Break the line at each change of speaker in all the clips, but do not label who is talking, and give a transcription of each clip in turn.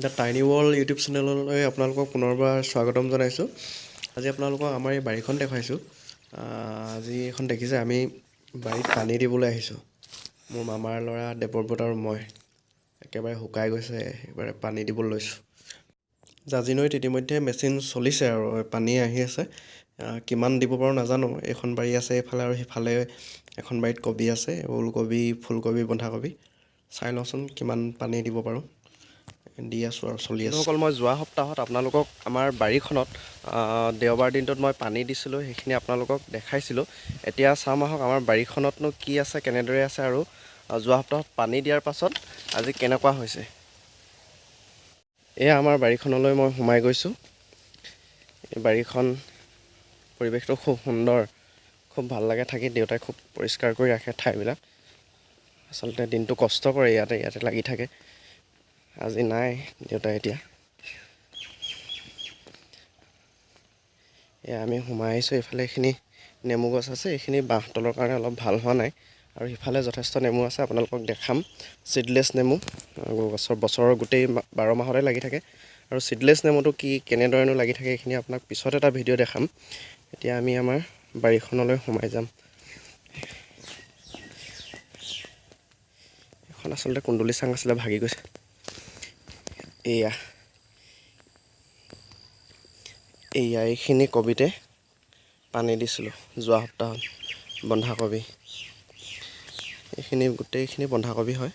The tiny world YouTube চেনেললৈ আপোনালোকক পুনৰবাৰ স্বাগতম জনাইছোঁ। আজি আপোনালোকক আমাৰ এই বাৰীখন দেখুৱাইছোঁ। আজি এখন দেখিছে আমি বাৰীত পানী দিবলৈ আহিছোঁ। মোৰ মামাৰ ল'ৰা দেৱব্ৰত আৰু মই একেবাৰে শুকাই গৈছে, একেবাৰে পানী দিবলৈ লৈছোঁ। জাঁজি নৈত ইতিমধ্যে মেচিন চলিছে আৰু পানী আহি আছে। কিমান দিব পাৰোঁ নাজানো। এইখন বাৰী আছে এইফালে আৰু সিফালে এখন বাৰীত কবি আছে, ওলকবি, ফুলকবি, বন্ধাকবি। চাই লওঁচোন কিমান পানী দিব পাৰোঁ। দি আছোঁ আৰু চলি আছে।
বন্ধুসকল, মই যোৱা সপ্তাহত আপোনালোকক আমাৰ বাৰীখনত দেওবাৰ দিনটোত মই পানী দিছিলোঁ, সেইখিনি আপোনালোকক দেখাইছিলোঁ। এতিয়া চাম আহক আমাৰ বাৰীখনতনো কি আছে, কেনেদৰে আছে আৰু যোৱা সপ্তাহত পানী দিয়াৰ পাছত আজি কেনেকুৱা হৈছে। এয়া আমাৰ বাৰীখনলৈ মই সোমাই গৈছোঁ। এই বাৰীখন পৰিৱেশটো খুব সুন্দৰ, খুব ভাল লাগে থাকি। দেউতাই খুব পৰিষ্কাৰ কৰি ৰাখে ঠাইবিলাক। আচলতে দিনটো কষ্ট কৰে ইয়াতে লাগি থাকে। আজি নাই দেউতাই এতিয়া। এয়া আমি সোমাই আহিছোঁ। এইফালে এইখিনি নেমু গছ আছে, এইখিনি বাঁহ তলৰ কাৰণে অলপ ভাল হোৱা নাই। আৰু সিফালে যথেষ্ট নেমু আছে, আপোনালোকক দেখাম। চিডলেছ নেমু, বছৰৰ গোটেই 12 মাহতে লাগি থাকে। আৰু চিডলেছ নেমুটো কি কেনেদৰেনো লাগি থাকে এইখিনি আপোনাক পিছত এটা ভিডিঅ' দেখাম। এতিয়া আমি আমাৰ বাৰীখনলৈ সোমাই যাম। এখন আচলতে কুন্দুলি চাং আছিলে, ভাগি গৈছে। এইখিনি কবিতে পানী দিছিলোঁ যোৱা সপ্তাহত। বন্ধাকবি, এইখিনি গোটেইখিনি বন্ধাকবি হয়।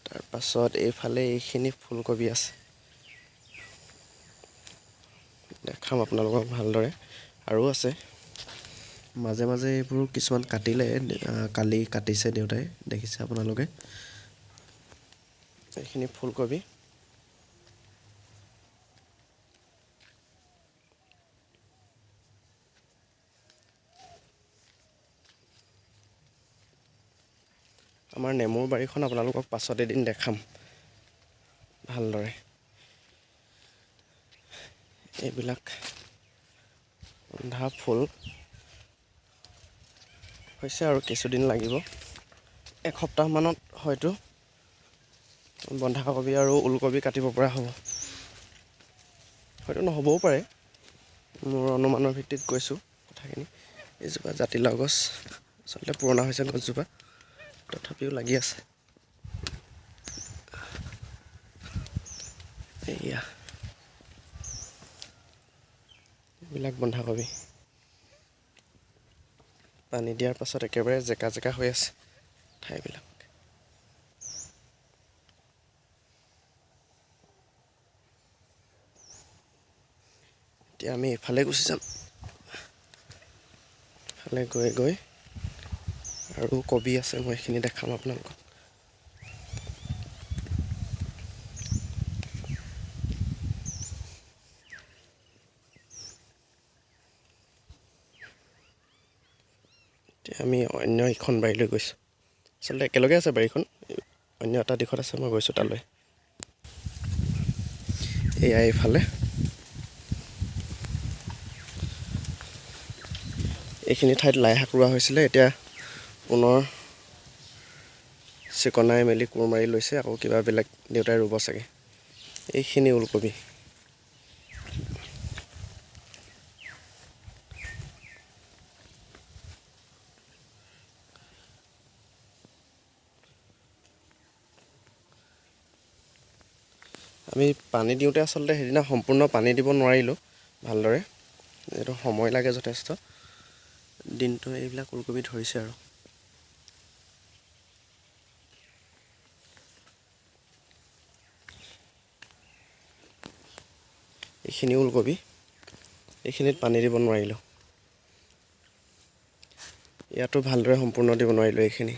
তাৰপাছত এইফালে এইখিনি ফুলকবি আছে, দেখাম আপোনালোকক ভালদৰে। আৰু আছে মাজে মাজে এইবোৰ কিছুমান কাটিলে, কালি কাটিছে দেউতাই, দেখিছে আপোনালোকে। এইখিনি ফুলকবি। আমাৰ নেমুৰ বাৰীখন আপোনালোকক পাছত এদিন দেখাম ভালদৰে। এইবিলাক বন্ধা ফুল হৈছে আৰু কিছুদিন লাগিব। এসপ্তাহমানত হয়তো বন্ধাকবি আৰু ওলকবি কাটিব পৰা হ'ব। হয়তো নহ'বও পাৰে, মোৰ অনুমানৰ ভিত্তিত কৈছোঁ কথাখিনি। এইজোপা জাতিলাও গছ, আচলতে পুৰণা হৈছে গছজোপা, তথাপিও লাগি আছে। এইবিলাক বন্ধাকবি পানী দিয়াৰ পাছত একেবাৰে জেকা জেকা হৈ আছে ঠাইবিলাক। এতিয়া আমি এইফালে গুচি যাম। এইফালে গৈ গৈ আৰু কবি আছে, মই এইখিনি দেখাম আপোনালোকক। এতিয়া আমি অন্য এখন বাৰীলৈ গৈছোঁ। আচলতে একেলগে আছে বাৰীখন, অন্য এটা দিশত আছে, মই গৈছোঁ তালৈ। এয়া এইফালে এইখিনি ঠাইত লাই শাক ৰোৱা হৈছিলে, এতিয়া পুনৰ চিকনাই মেলি কোৰ মাৰি লৈছে। আকৌ কিবা বেলেগ দেউতাই ৰুব চাগে। এইখিনি ওলকবি। আমি পানী দিওঁতে আচলতে সেইদিনা সম্পূৰ্ণ পানী দিব নোৱাৰিলোঁ ভালদৰে, যিহেতু সময় লাগে যথেষ্ট। দিনটো এইবিলাক ওলকবি ধৰিছে আৰু। এইখিনি ওলকবি, এইখিনিত পানী দিব নোৱাৰিলোঁ। ইয়াতো ভালদৰে সম্পূৰ্ণ দিব নোৱাৰিলোঁ এইখিনি।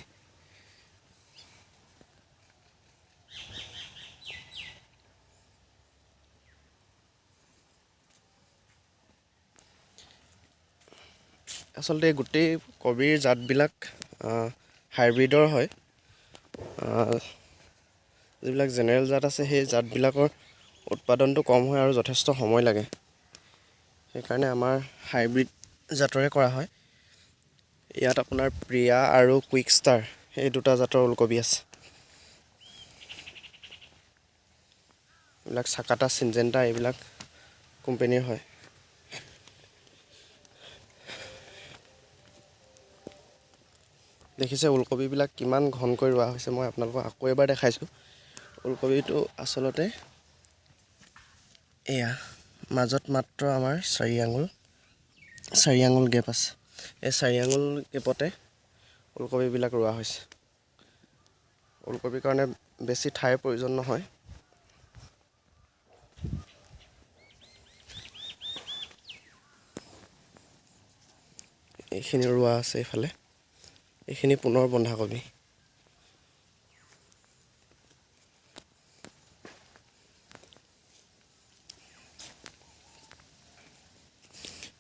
আচলতে গোটেই কবিৰ জাতবিলাক হাইব্ৰিডৰ হয়। যিবিলাক জেনেৰেল জাত আছে, সেই জাতবিলাকৰ উৎপাদনটো কম হয় আৰু যথেষ্ট সময় লাগে। সেইকাৰণে আমাৰ হাইব্ৰিড জাতৰে কৰা হয়। ইয়াত আপোনাৰ প্ৰিয়া আৰু কুইক ষ্টাৰ, সেই দুটা জাতৰ ওলকবি আছে। এইবিলাক চাকাটা চিনজেণ্টা এইবিলাক কোম্পেনীৰ হয়। দেখিছে ওলকবিবিলাক কিমান ঘনকৈ ৰোৱা হৈছে। মই আপোনালোকক আকৌ এবাৰ দেখাইছোঁ। ওলকবিটো আচলতে এয়া মাজত মাত্ৰ আমাৰ 4 আঙুল গেপ আছে। এই 4 আঙুল গেপতে ওলকবিবিলাক ৰোৱা হৈছে। ওলকবিৰ কাৰণে বেছি ঠাইৰ প্ৰয়োজন নহয়। এইখিনি ৰোৱা আছে এইফালে। এইখিনি পুনৰ বন্ধাকবি।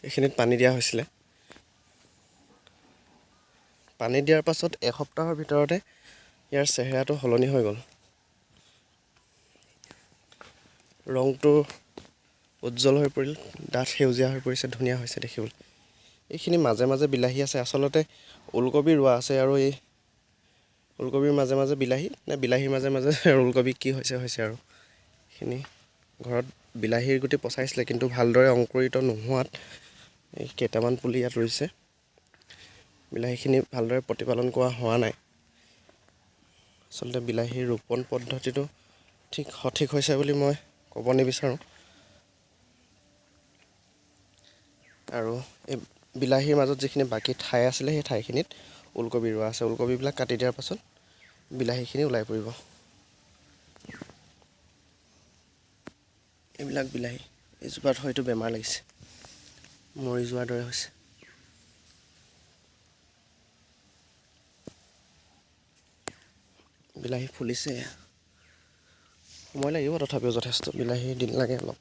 এইখিনিত পানী দিয়া হৈছিলে। পানী দিয়াৰ পাছত এসপ্তাহৰ ভিতৰতে ইয়াৰ চেহেৰাটো সলনি হৈ গ'ল। ৰংটো উজ্জ্বল হৈ পৰিল, ডাঠ সেউজীয়া হৈ পৰিছে, ধুনীয়া হৈছে দেখিবলৈ। এইখিনি মাজে মাজে বিলাহী আছে। আচলতে ওলকবি ৰোৱা আছে আৰু এই ওলকবিৰ মাজে মাজে বিলাহী নে বিলাহীৰ মাজে মাজে ওলকবি কি হৈছে আৰু এইখিনি ঘৰত বিলাহীৰ গুটি পচাইছিলে, কিন্তু ভালদৰে অংকুৰিত নোহোৱাত এই কেইটামান পুলি ইয়াত ৰুইছে। বিলাহীখিনি ভালদৰে প্ৰতিপালন কৰা হোৱা নাই। আচলতে বিলাহীৰ ৰোপণ পদ্ধতিটো সঠিক হৈছে বুলি মই ক'ব নিবিচাৰোঁ। আৰু এই বিলাহীৰ মাজত যিখিনি বাকী ঠাই আছিলে সেই ঠাইখিনিত ওলকবি ৰোৱা আছে। ওলকবিবিলাক কাটি দিয়াৰ পাছত বিলাহীখিনি ওলাই পৰিব। এইবিলাক বিলাহী। এইজোপাত হয়তো বেমাৰ লাগিছে, মৰি যোৱাৰ দৰে হৈছে। বিলাহী ফুলিছে। সময় লাগিব তথাপিও যথেষ্ট। বিলাহীৰ দিন লাগে অলপ।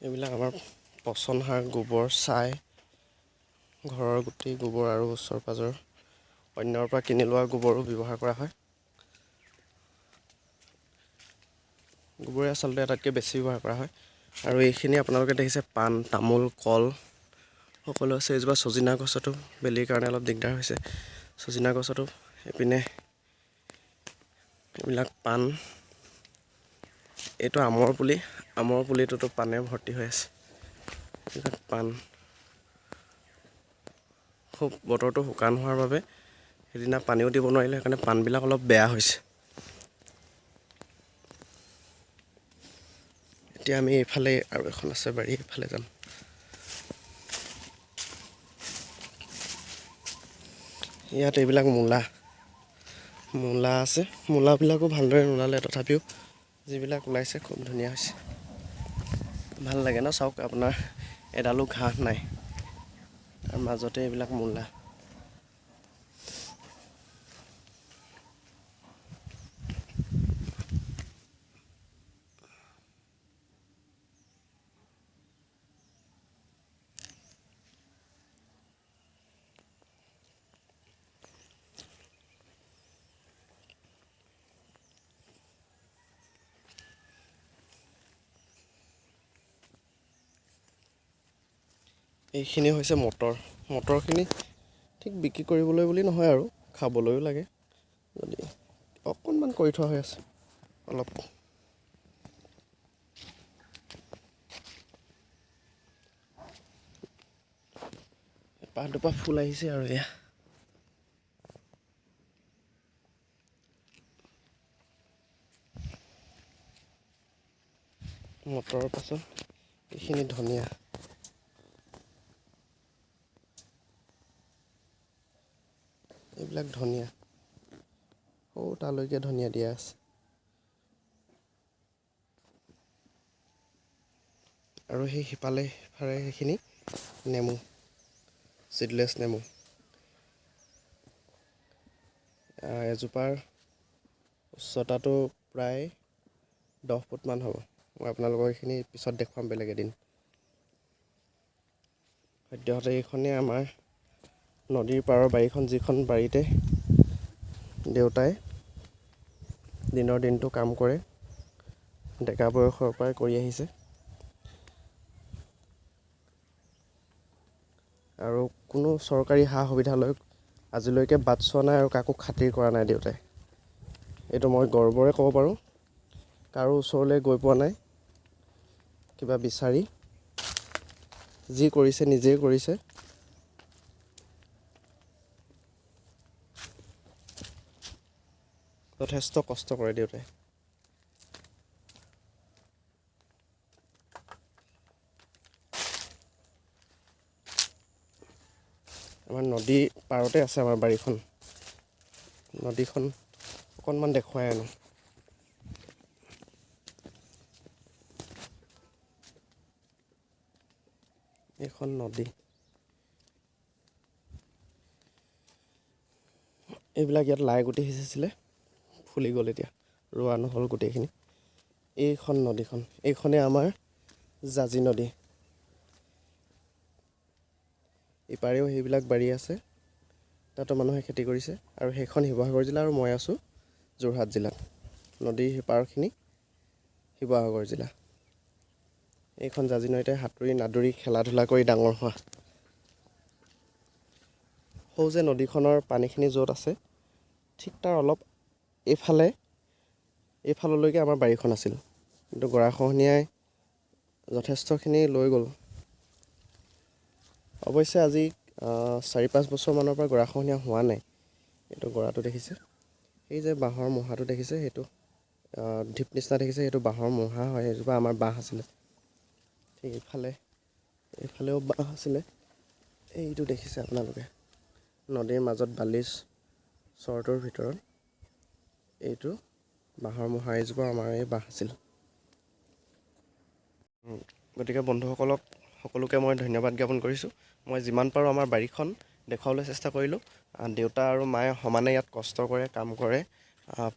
এইবিলাক আমাৰ পচন সাৰ, গোবৰ, ছাই, ঘৰৰ গোটেই গোবৰ আৰু ওচৰ পাঁজৰ অন্যৰ পৰা কিনি লোৱা গোবৰো ব্যৱহাৰ কৰা হয়। গোবৰে আচলতে আটাইতকৈ বেছি ব্যৱহাৰ কৰা হয়। আৰু এইখিনি আপোনালোকে দেখিছে পাণ, তামোল, কল সকলো আছে। এইজোপা চজিনা গছতো বেলিৰ কাৰণে অলপ দিগদাৰ হৈছে। চজিনা গছতো এইপিনে এইবিলাক পাণ। এইটো আমৰ পুলি। আমৰ পুলিটোতো পাণে ভৰ্তি হৈ আছে। এইবিলাক পাণ। খুব বতৰটো শুকান হোৱাৰ বাবে সেইদিনা পানীও দিব নোৱাৰিলে, সেইকাৰণে পাণবিলাক অলপ বেয়া হৈছে। এতিয়া আমি এইফালে আৰু এখন আছে বাৰী, এইফালে যাম। ইয়াত এইবিলাক মূলা আছে। মূলাবিলাকো ভালদৰে নোলালে, তথাপিও যিবিলাক ওলাইছে খুব ধুনীয়া হৈছে। ভাল লাগে ন? চাওক আপোনাৰ এডালো ঘাঁহ নাই, তাৰ মাজতে এইবিলাক মূলা। এইখিনি হৈছে মটৰ। মটৰখিনি ঠিক বিক্ৰী কৰিবলৈ বুলি নহয় আৰু খাবলৈও লাগে, যদি অকণমান কৰি থোৱা হৈ আছে অলপ। এপাহ দুপাহ ফুল আহিছে আৰু এয়া। মটৰৰ পাছত এইখিনি ধনিয়া। এইবিলাক ধনিয়া। তালৈকে ধনিয়া দিয়া আছে। আৰু সেই সিফালে সেইখিনি নেমু, চিডলেছ নেমু। এজোপাৰ উচ্চতাটো প্ৰায় 10 ফুটমান হ'ব। মই আপোনালোকক এইখিনি পিছত দেখুৱাম বেলেগ এদিন। সদ্যহতে এইখনেই আমাৰ নদীৰ পাৰৰ বাৰীখন, যিখন বাৰীতে দেউতাই দিনৰ দিনটো কাম কৰে, ডেকা বয়সৰ পৰাই কৰি আহিছে। আৰু কোনো চৰকাৰী সা সুবিধালৈ আজিলৈকে বাট চোৱা নাই আৰু কাকো খাতিৰ কৰা নাই দেউতাই। এইটো মই গৰ্বৰে ক'ব পাৰোঁ। কাৰো ওচৰলৈ গৈ পোৱা নাই কিবা বিচাৰি, যি কৰিছে নিজেই কৰিছে। যথেষ্ট কষ্ট কৰে দেউতাই। আমাৰ নদীৰ পাৰতে আছে আমাৰ বাৰীখন। নদীখন অকণমান দেখুৱাই আনো। এইখন নদী। এইবিলাক ইয়াত লাই গুটি সিঁচিছিলে, ফুলি গ'ল এতিয়া, ৰোৱা নহ'ল গোটেইখিনি। এইখন নদীখন, এইখনেই আমাৰ জাঁজি নদী। ইপাৰেও সেইবিলাক বাৰী আছে, তাতো মানুহে খেতি কৰিছে। আৰু সেইখন শিৱসাগৰ জিলা আৰু মই আছোঁ যোৰহাট জিলাত। নদীৰ সিপাৰখিনি শিৱসাগৰ জিলা। এইখন জাঁজি নৈতে সাঁতুৰি নাদুৰি খেলা ধূলা কৰি ডাঙৰ হোৱা। সৌ যে নদীখনৰ পানীখিনি য'ত আছে, ঠিক তাৰ অলপ এইফাললৈকে আমাৰ বাৰীখন আছিল। কিন্তু গৰাখহনীয়াই যথেষ্টখিনি লৈ গ'ল। অৱশ্যে আজি 4-5 বছৰমানৰ পৰা গৰাখহনীয়া হোৱা নাই। এইটো গৰাটো দেখিছে, এই যে বাঁহৰ মূঢ়াটো দেখিছে, সেইটো ঢিপ নিচিনা দেখিছে, সেইটো বাঁহৰ মূঢ়া হয়। সেইজোপা আমাৰ বাঁহ আছিলে। ঠিক এইফালেও বাঁহ আছিলে। এইটো দেখিছে আপোনালোকে, নদীৰ মাজত বালিৰ চৰটোৰ ভিতৰত এইটো বাঁহৰ মূঢ়া। এইজোপা আমাৰ এই বাঁহ আছিল। গতিকে বন্ধুসকলক সকলোকে মই ধন্যবাদ জ্ঞাপন কৰিছোঁ। মই যিমান পাৰোঁ আমাৰ বাৰীখন দেখুৱাবলৈ চেষ্টা কৰিলোঁ। দেউতা আৰু মায়ে সমানে ইয়াত কষ্ট কৰে, কাম কৰে।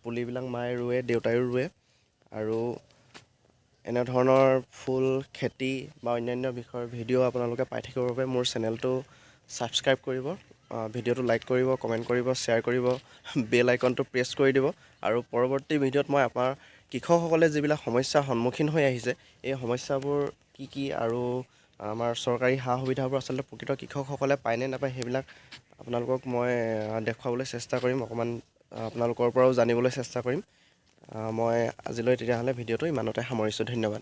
পুলিবিলাক মায়ে ৰুৱে, দেউতায়ো ৰুৱে। আৰু এনেধৰণৰ ফুল খেতি বা অন্যান্য বিষয়ৰ ভিডিঅ' আপোনালোকে পাই থাকিবৰ বাবে মোৰ চেনেলটো ছাবস্ক্ৰাইব কৰিব, ভিডিঅ'টো লাইক কৰিব, কমেণ্ট কৰিব, শ্বেয়াৰ কৰিব, বেল আইকনটো প্ৰেছ কৰি দিব। আৰু পৰৱৰ্তী ভিডিঅ'ত মই আপোনাৰ কৃষকসকলে যিবিলাক সমস্যাৰ সন্মুখীন হৈ আহিছে, এই সমস্যাবোৰ কি কি আৰু আমাৰ চৰকাৰী সা সুবিধাবোৰ আচলতে প্ৰকৃত কৃষকসকলে পায়নে নাপায়, সেইবিলাক আপোনালোকক মই দেখুৱাবলৈ চেষ্টা কৰিম। অকণমান আপোনালোকৰ পৰাও জানিবলৈ চেষ্টা কৰিম। মই আজিলৈ তেতিয়াহ'লে ভিডিঅ'টো ইমানতে সামৰিছোঁ। ধন্যবাদ।